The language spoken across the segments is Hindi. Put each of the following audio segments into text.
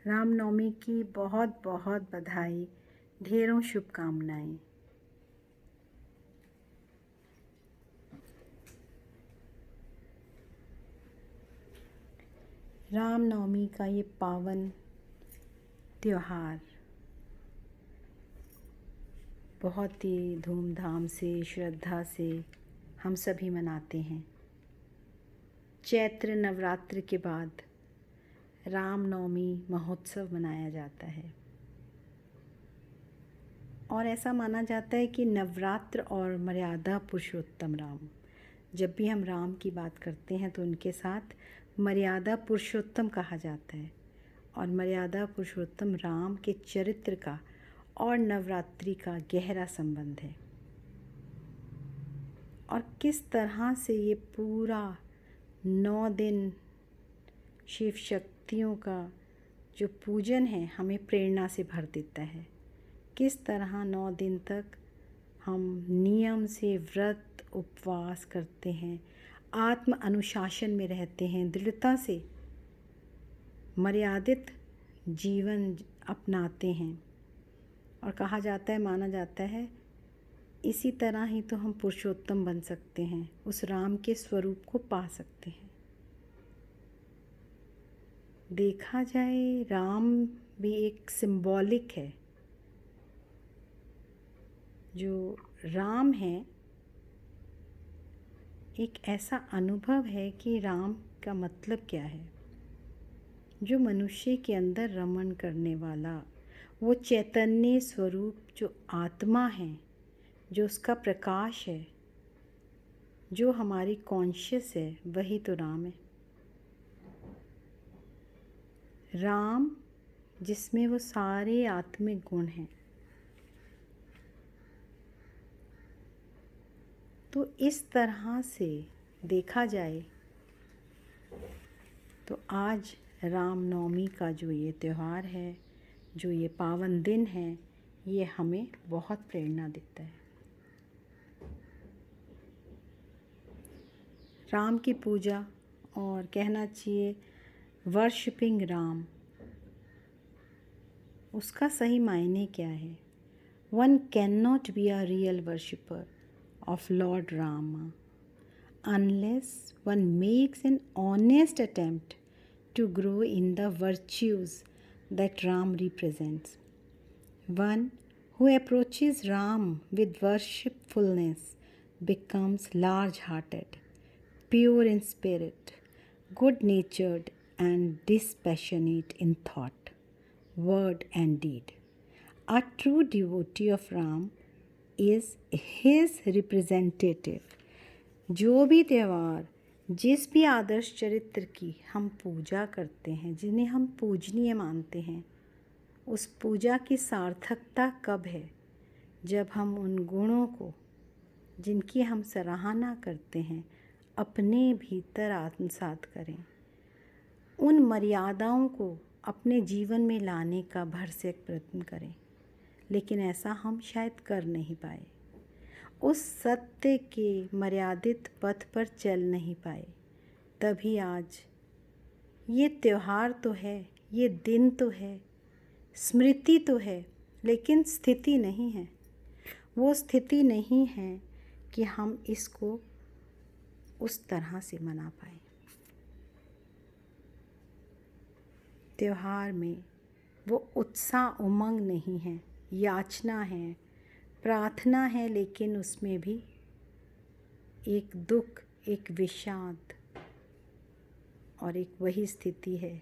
रामनवमी की बहुत बहुत बधाई, ढेरों शुभकामनाएं। रामनवमी का ये पावन त्योहार बहुत ही धूमधाम से, श्रद्धा से हम सभी मनाते हैं। चैत्र नवरात्र के बाद रामनवमी महोत्सव मनाया जाता है और ऐसा माना जाता है कि नवरात्र और मर्यादा पुरुषोत्तम राम, जब भी हम राम की बात करते हैं तो उनके साथ मर्यादा पुरुषोत्तम कहा जाता है और मर्यादा पुरुषोत्तम राम के चरित्र का और नवरात्रि का गहरा संबंध है। और किस तरह से ये पूरा 9 दिन शिव शक्तियों का जो पूजन है हमें प्रेरणा से भर देता है। किस तरह 9 दिन तक हम नियम से व्रत उपवास करते हैं, आत्म अनुशासन में रहते हैं, दृढ़ता से मर्यादित जीवन अपनाते हैं। और कहा जाता है, माना जाता है, इसी तरह ही तो हम पुरुषोत्तम बन सकते हैं, उस राम के स्वरूप को पा सकते हैं। देखा जाए राम भी एक सिंबॉलिक है। जो राम है एक ऐसा अनुभव है कि राम का मतलब क्या है। जो मनुष्य के अंदर रमण करने वाला वो चैतन्य स्वरूप जो आत्मा है, जो उसका प्रकाश है, जो हमारी कॉन्शियस है, वही तो राम है। राम जिसमें वो सारे आत्मिक गुण हैं। तो इस तरह से देखा जाए तो आज रामनवमी का जो ये त्यौहार है, जो ये पावन दिन है, ये हमें बहुत प्रेरणा देता है। राम की पूजा, और कहना चाहिए वर्शिपिंग राम, उसका सही मायने क्या है। One can not be a real worshipper of Lord Rama unless one makes an honest attempt to grow in the virtues that Ram represents. One who approaches Ram with worshipfulness becomes large-hearted, pure in spirit, good-natured and dispassionate in thought, word and deed. A true devotee of Ram is his representative. जो भी त्यौहार, जिस भी आदर्श चरित्र की हम पूजा करते हैं, जिन्हें हम पूजनीय मानते हैं, उस पूजा की सार्थकता कब है? जब हम उन गुणों को, जिनकी हम सराहना करते हैं, अपने भीतर आत्मसात करें, उन मर्यादाओं को अपने जीवन में लाने का भरसक प्रयत्न करें। लेकिन ऐसा हम शायद कर नहीं पाए, उस सत्य के मर्यादित पथ पर चल नहीं पाए। तभी आज ये त्यौहार तो है, ये दिन तो है, स्मृति तो है, लेकिन स्थिति नहीं है। वो स्थिति नहीं है कि हम इसको उस तरह से मना पाए। त्यौहार में वो उत्साह, उमंग नहीं है, याचना है, प्रार्थना है, लेकिन उसमें भी एक दुख, एक विषाद और एक वही स्थिति है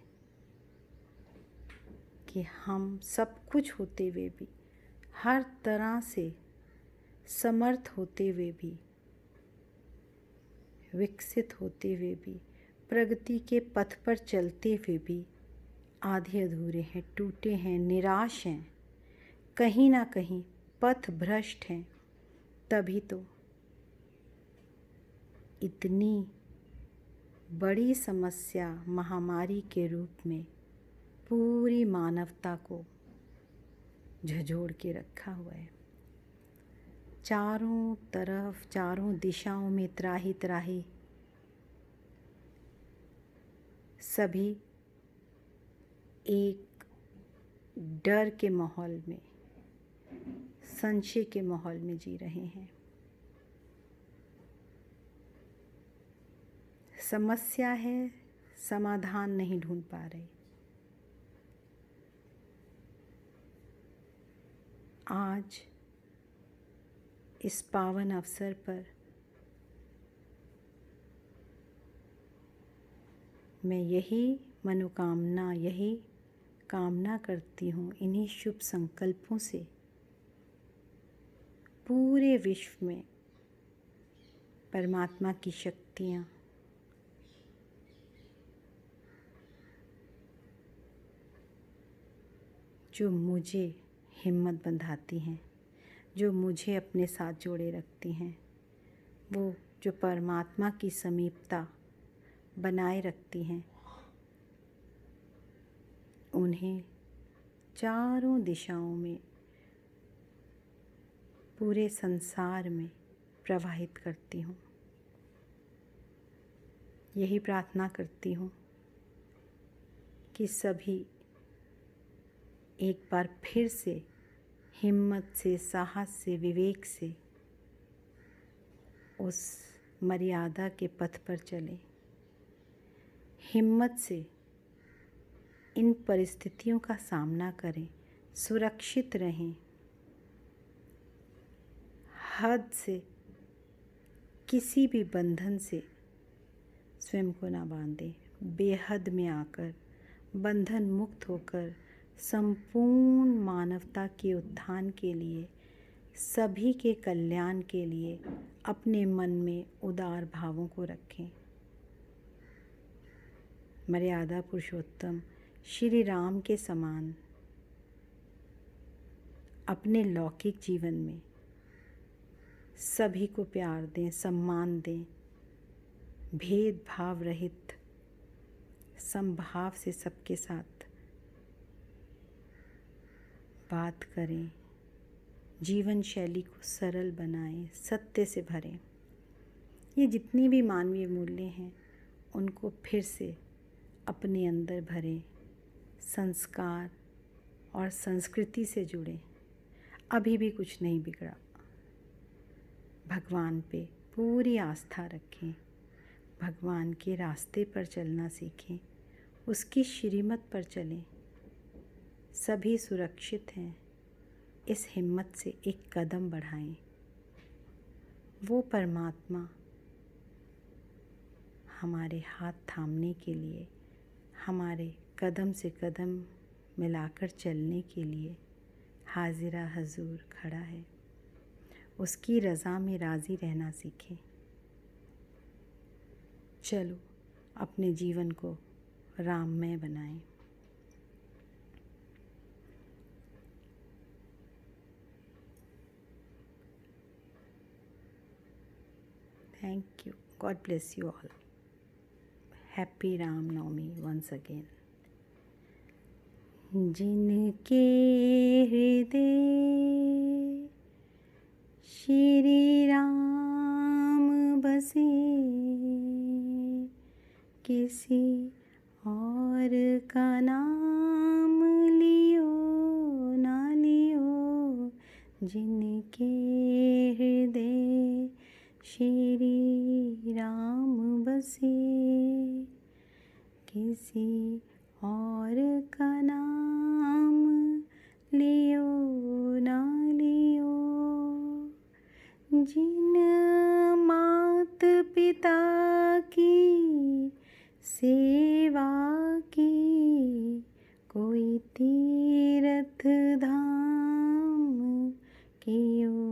कि हम सब कुछ होते हुए भी, हर तरह से समर्थ होते हुए भी, विकसित होते हुए भी, प्रगति के पथ पर चलते हुए भी आधे अधूरे हैं, टूटे हैं, निराश हैं, कहीं ना कहीं पथ भ्रष्ट हैं। तभी तो इतनी बड़ी समस्या महामारी के रूप में पूरी मानवता को झंझोड़ के रखा हुआ है। चारों तरफ, चारों दिशाओं में त्राही त्राही, सभी एक डर के माहौल में, संशय के माहौल में जी रहे हैं। समस्या है, समाधान नहीं ढूंढ पा रहे। आज इस पावन अवसर पर मैं यही मनोकामना, यही कामना करती हूँ, इन्हीं शुभ संकल्पों से पूरे विश्व में परमात्मा की शक्तियाँ जो मुझे हिम्मत बंधाती हैं, जो मुझे अपने साथ जोड़े रखती हैं, वो जो परमात्मा की समीपता बनाए रखती हैं, उन्हें चारों दिशाओं में, पूरे संसार में प्रवाहित करती हूँ। यही प्रार्थना करती हूँ कि सभी एक बार फिर से हिम्मत से, साहस से, विवेक से उस मर्यादा के पथ पर चलें। हिम्मत से इन परिस्थितियों का सामना करें, सुरक्षित रहें, हद से, किसी भी बंधन से स्वयं को ना बांधें। बेहद में आकर, बंधन मुक्त होकर, संपूर्ण मानवता के उत्थान के लिए, सभी के कल्याण के लिए अपने मन में उदार भावों को रखें। मर्यादा पुरुषोत्तम श्री राम के समान अपने लौकिक जीवन में सभी को प्यार दें, सम्मान दें, भेदभाव रहित समभाव से सबके साथ बात करें, जीवन शैली को सरल बनाएं, सत्य से भरें। ये जितनी भी मानवीय मूल्य हैं उनको फिर से अपने अंदर भरें, संस्कार और संस्कृति से जुड़ें। अभी भी कुछ नहीं बिगड़ा। भगवान पे पूरी आस्था रखें, भगवान के रास्ते पर चलना सीखें, उसकी श्रीमत पर चलें। सभी सुरक्षित हैं, इस हिम्मत से एक कदम बढ़ाएं। वो परमात्मा हमारे हाथ थामने के लिए, हमारे कदम से कदम मिलाकर चलने के लिए हाजिरा हजूर खड़ा है। उसकी रज़ा में राज़ी रहना सीखें। चलो अपने जीवन को राममय बनाएं। Thank you. God bless you all. Happy Ram Navami once again. जिनके हृदय श्री राम बसे, किसी और का नाम लियो ना लियो। जिनके हृदय श्री राम बसे, किसी और का नाम लियो ना लियो। जिन मात पिता की सेवा की, कोई तीर्थ धाम कियो